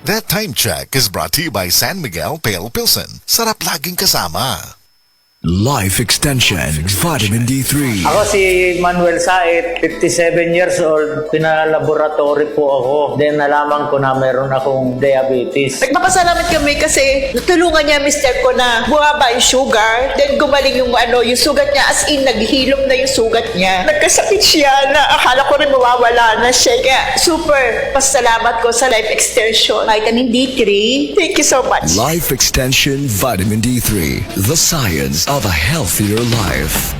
That time check is brought to you by San Miguel Pale Pilsen. Sarap laging kasama. Life Extension Vitamin D3. Ako si Manuel Said, 57 years old. Pinalaboratory po ako. Then nalaman ko na meron akong diabetes. Nagpapasalamat kami kasi natulungan niya mister ko na bumaba yung sugar. Then gumaling yung sugat niya. As in, naghilom na yung sugat niya. Nagkasakit siya na akala ko rin mawawala na siya. Kaya super pasalamat ko sa Life Extension Vitamin D3. Thank you so much. Life Extension Vitamin D3. The science of a healthier life.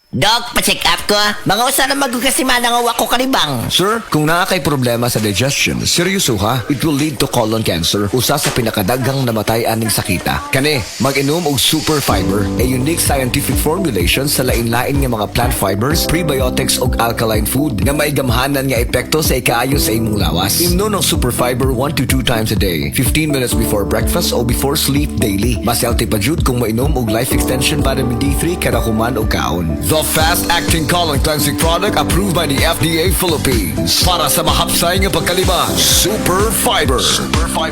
Dok, pa-check up ko. Mga usa na magkasima nga wako kalibang. Sir, kung naa kay problema sa digestion, seryoso ha, it will lead to colon cancer, usa sa pinakadaghang namatay aning sakita. Kani, mag-inom og super fiber, a unique scientific formulation sa lain-lain nga mga plant fibers, prebiotics ug alkaline food nga may gamhanan nga epekto sa ikaayo sa imong lawas. Imnon ng super fiber 1 to 2 times a day, 15 minutes before breakfast o before sleep daily. Mas healthy pa jud kung mainom og Life Extension Vitamin D3 kada human og kaon. The fast-acting colon cleansing product approved by the FDA Philippines. Para sa mahapsay nga pagkalima, Super Fiber.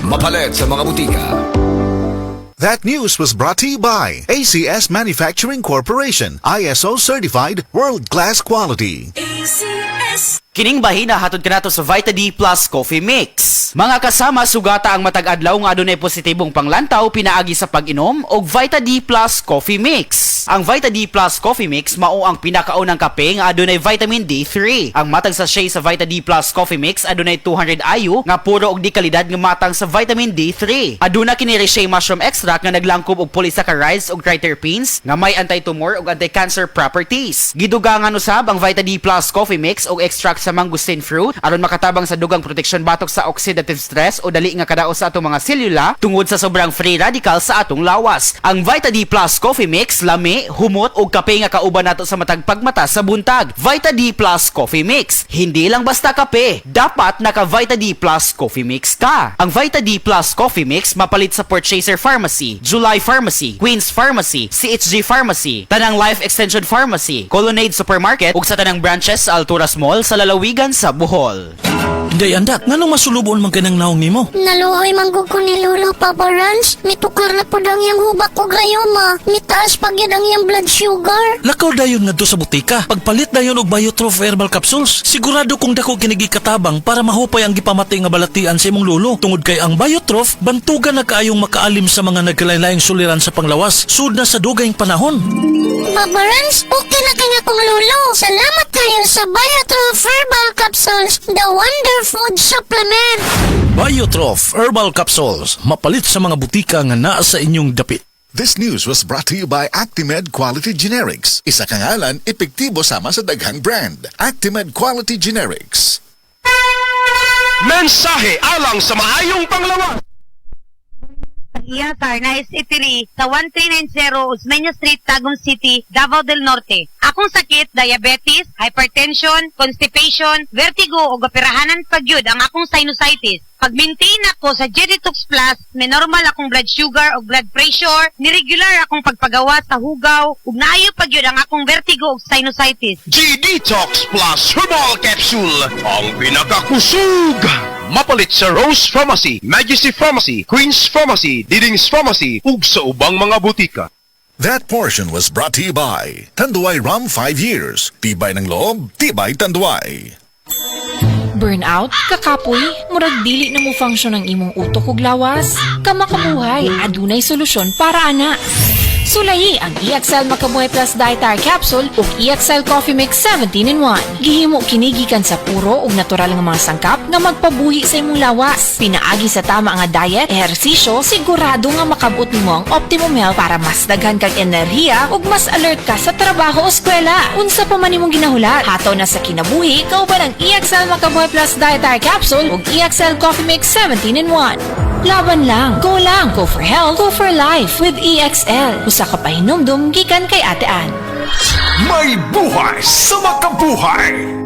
Mapalit sa mga butika. That news was brought to you by ACS Manufacturing Corporation, ISO certified world-class quality. ACS. Kining bahina hatod kanato sa Vita D Plus Coffee Mix. Mga kasama, sugata ang matag adlaw nga adunay positibong panglantaw pinaagi sa pag-inom og Vita D Plus Coffee Mix. Ang Vita D Plus Coffee Mix mao ang pinakaunang kape nga adunay vitamin D3. Ang matag sachet sa Vita D Plus Coffee Mix adunay 200 IU nga puro og di kalidad nga matang sa vitamin D3. Aduna kini Reishi mushroom extract nga naglangkob og polysaccharides ug triterpenes nga may anti-tumor ug anti-cancer properties. Gidugangan usab ang Vita D Plus Coffee Mix og extract sa mangosteen fruit aron makatabang sa dugang proteksyon batok sa oxidative stress o dali nga kadaot sa atong mga selula tungod sa sobrang free radical sa atong lawas. Ang Vita D Plus Coffee Mix lami, humot ug kape nga kauban nato sa matag pagmata sa buntag. Vita D Plus Coffee Mix, hindi lang basta kape, dapat naka Vita D Plus Coffee Mix ka. Ang Vita D Plus Coffee Mix mapalit sa Purchaser Pharmacy, July Pharmacy, Queen's Pharmacy, CHG Pharmacy, Tanang Life Extension Pharmacy, Colonnade Supermarket ug sa tanang branches sa Alturas Mall sa lalawigan sa Bohol. Day andak, nganong masulubon man kanang naong nimo? Naluhoy manggug ko ni Lolo Papa Rans. Mitukar na po dang yung hubak ko gayoma. Mitaas pag yun ang yung blood sugar. Lakaw dayon ngadto sa butika. Pagpalit dayon og Biotrof herbal capsules. Sigurado kung dako kinigi katabang para mahupay ang gipamatay nga balatian sa imong lolo. Tungod kay ang Biotrof bantugan na kaayong makaalim sa mga nagkalain-laing suliran sa panglawas sud na sa dugayng panahon. Papa Rans, okay na kaya kong lolo. Salamat kayo sa Biotrof herbal capsules. The wonder food supplement. Biotrof herbal capsules, mapalit sa mga butika nga naa sa inyong dapit. This news was brought to you by Actimed Quality Generics. Isa ka ngalan, epektibo sama sa daghang brand. Actimed Quality Generics. Mensahe alang sa maayong panglawas. Iyakar na Italy sa 1390 Osmeña Street, Tagum City, Davao del Norte. Akong sakit, diabetes, hypertension, constipation, vertigo o gapirahanan pagyud ang akong sinusitis. Pag-maintain ako sa G-Detox Plus, may normal akong blood sugar o blood pressure, niregular akong pagpagawa sa hugaw, ug naayo pagyud ang akong vertigo o sinusitis. G-Detox Plus Herbal Capsule, ang pinakakusug. Mapalit sa Rose Pharmacy, Majesty Pharmacy, Queen's Pharmacy, Diding's Pharmacy, ug sa ubang mga butika. That portion was brought to you by Tanduay Rum 5 years. Tibay ng loob, tibay Tanduay. Burnout, kakapoy, murag dili na mo function ang imong utok ug lawas. Kamakabuhay, adunay solusyon para ana. Sulayi ang EXL Makabuhay Plus Dietary Capsule ug EXL Coffee Mix 17-in-1. Gihimo kinigikan sa puro ug natural nga mga sangkap nga magpabuhi sa imong lawas. Pinaagi sa tama nga diet, ehersisyo, sigurado nga makabot nimo ang optimum health para mas daghan kag enerhiya ug mas alert ka sa trabaho o eskwela. Unsa pa man imong ginahulat, hataw na sa kinabuhi, kauban ang EXL Makabuhay Plus Dietary Capsule ug EXL Coffee Mix 17-in-1. Laban lang, go for health, go for life with EXL. Usa ka pahinumdum gikan kay Ate Ann. May buhay sa makabuhay!